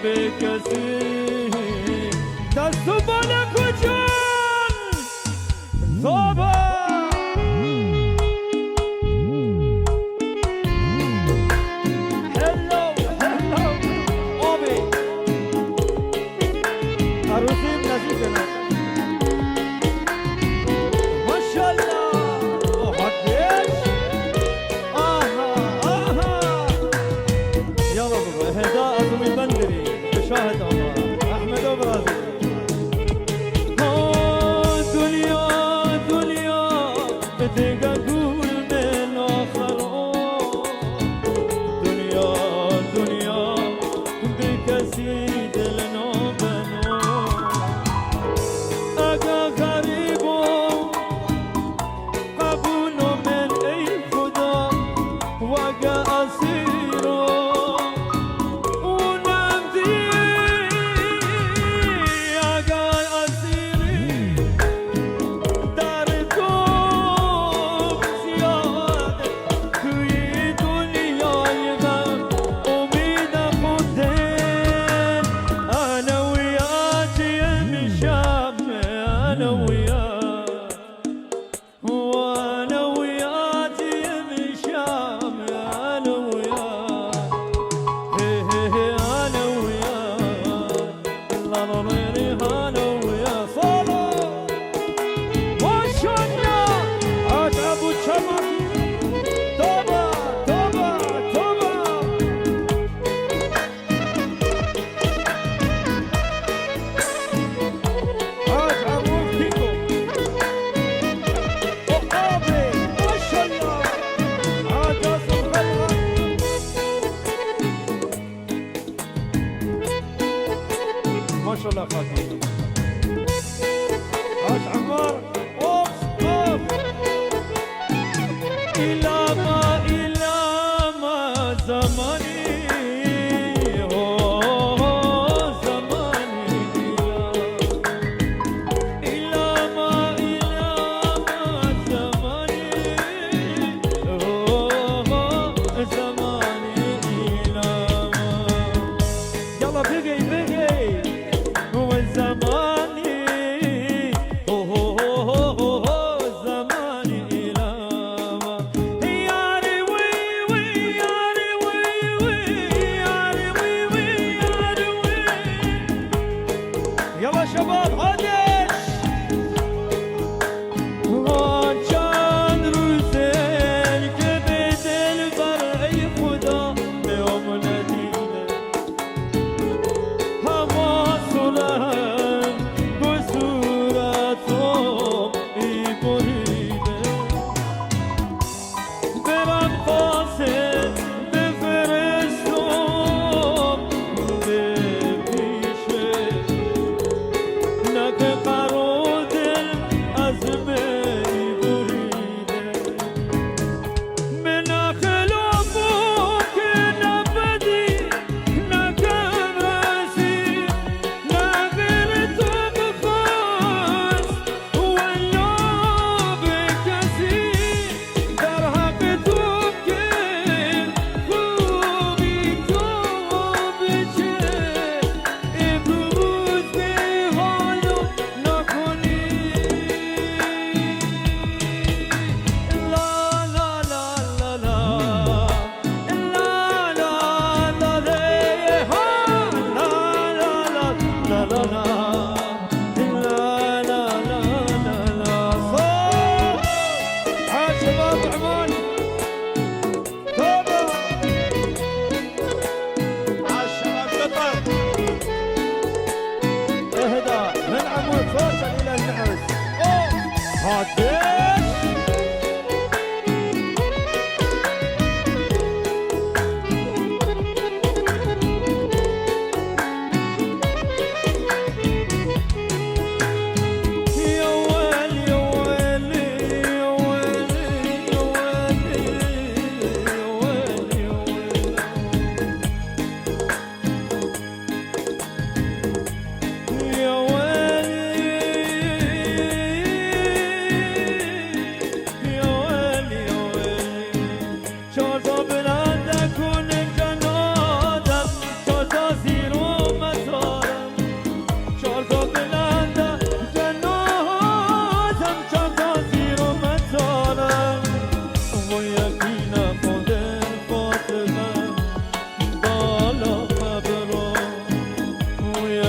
بکسی دست و بالا کجان صبح شاهد الله احمد ابرازي دنيا دنيا بدك اقول من اخر دنيا دنيا بك اسيد النوبنو اقا غريب قبول من اي خدا واقا اسيرو ما شاء الله خاطر عاش عمار اوبس اوب الى ما زماني زماني الى ما زماني زماني الى ما يلا بقي زماني زماني إلى ما ياري وي وي ياري وي وي ياري وي وي ياري وي يلا شباب هادش كان روزين كبد البرعي خدا يوم ندينا هوا صلاه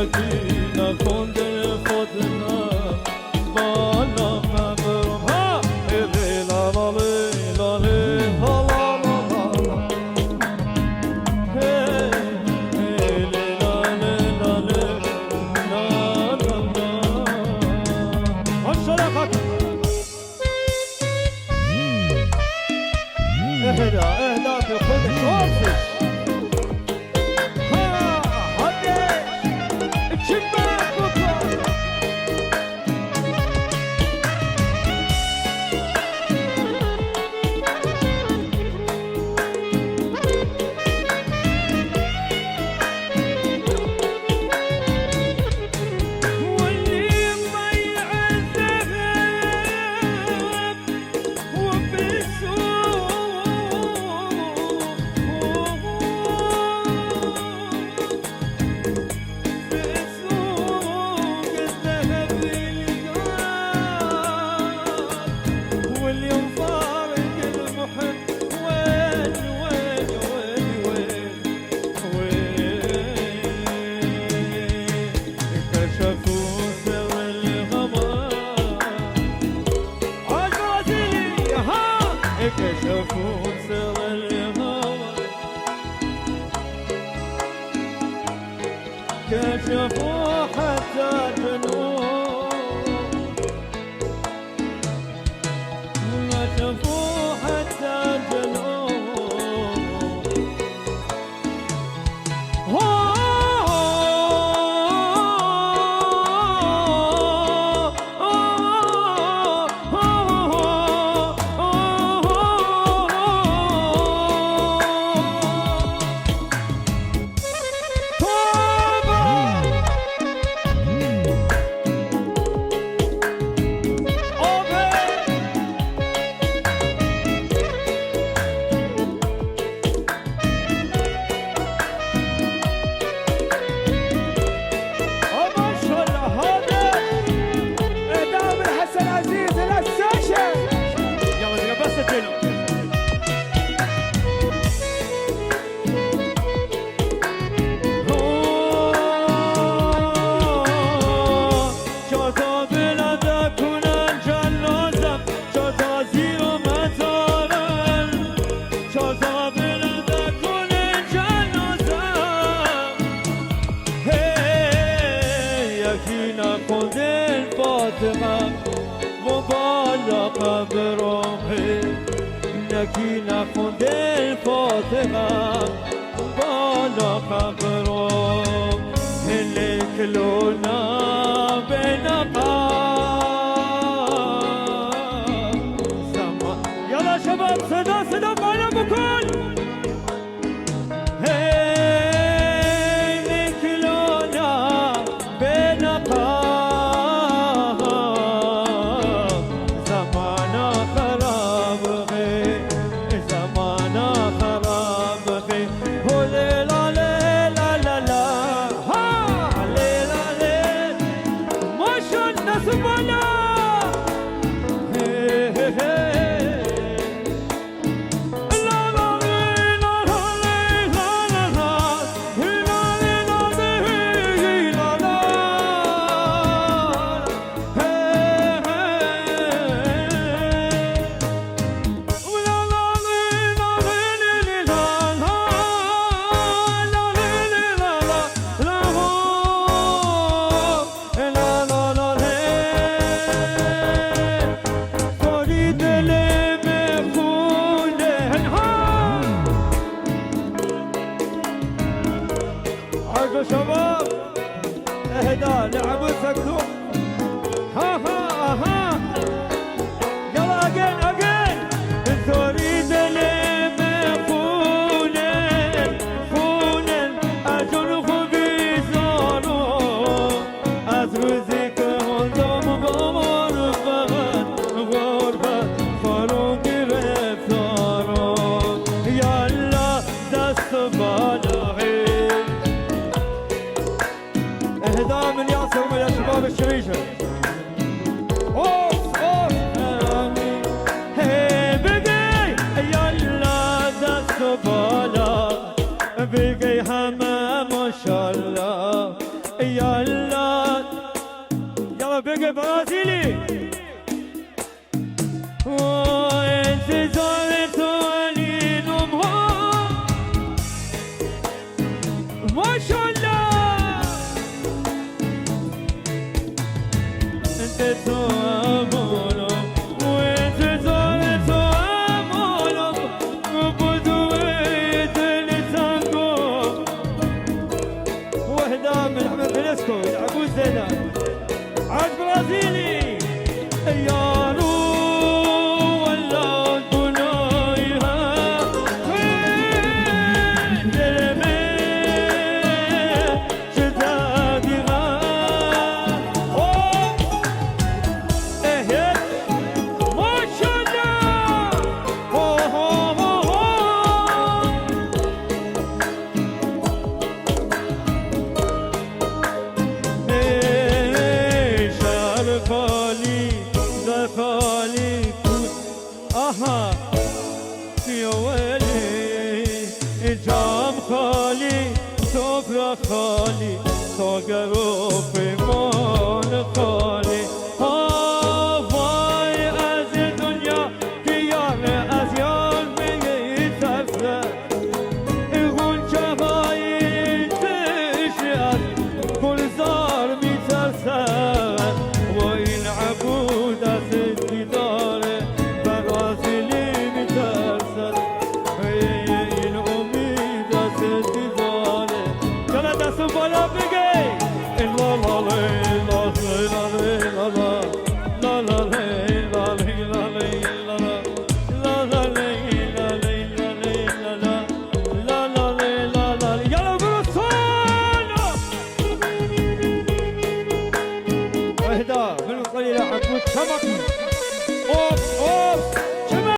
یکی نخونده فاطمه بالا مبرم ها لی لا لا لی لا لی لا لا لا لا لی لا لی لا لی لا لا لا ماشاءالله اهدى اهدى في خدش وامسك كشفوا سر الهوى كشفوا حتى جنون كشفوا حتى جنون وبالا قبرامه نکی نخونده الفاتحه بالا قبرام هلکلونا بنقا زمان یلا شباب صدا صدا بالا بکن شباب اهدى لعبوا سكتوا ها ها ها يلا اجين اجين تريد لما فونن فونن اجر خبي زارو از روزی که هندم غربت فارو گرفتارو یالا دست بالا اهداء من ياسر ويا شباب الشريشة اوف اوف هي بقي يلا دست بالا بقي همه ما شاء الله يلا يلا بقى برازيلي وانت زارتوني نمها ما شاء الله انت تامولو وانت زارتوني بدويت لسانكو وحده من احمد فلسكو يلعبوا زينه عاد برازيلي يا يا ويلي جام خالي سفرة خالي صغروا في مال خالي هاي از دنیا که یار از یار میترسه غنچه های تش از گلزار میترسه و این عبود از دیدار برازیلی میترسد این امید از دیداره چرا دست بالا بگی لا لا لا لا لا لا لا لا من القليل عبود سمك